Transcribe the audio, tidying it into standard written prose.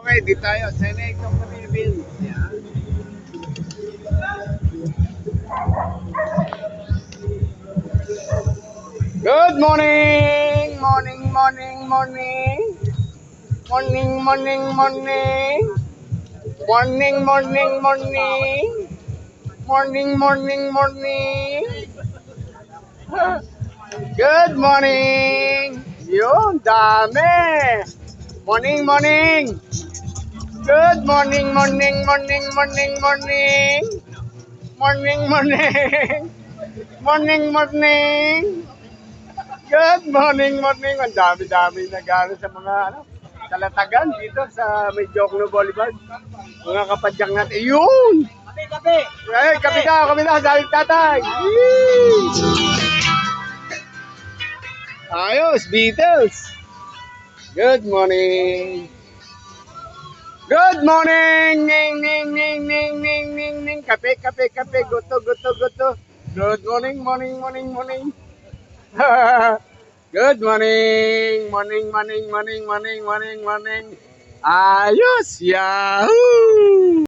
Okay, di tayo. Selector sa Philippines. Yan. Good morning! Morning, morning, morning! Morning, morning, morning! Morning, morning, morning! Morning, morning, morning! Good morning! Yun, dami! Morning, morning! Good morning, morning, morning, morning, morning! Morning, morning! Morning, morning! Good morning, morning! Ang dami-dami nag-aaral sa mga talatagan dito sa may Jokno Boulevard. Mga kapadyang natin. Yun! Kape! Ay, kape daw, dahil tatay. Yee! Ayos, Beatles. Good morning. Good morning. Ning, ning, ning, ning, ning, ning, ning. Kape, kape, kape. Guto, guto, guto. Good morning, morning, morning, morning. Good morning. Morning, morning, morning, morning, morning, morning. Ayos, yahoo!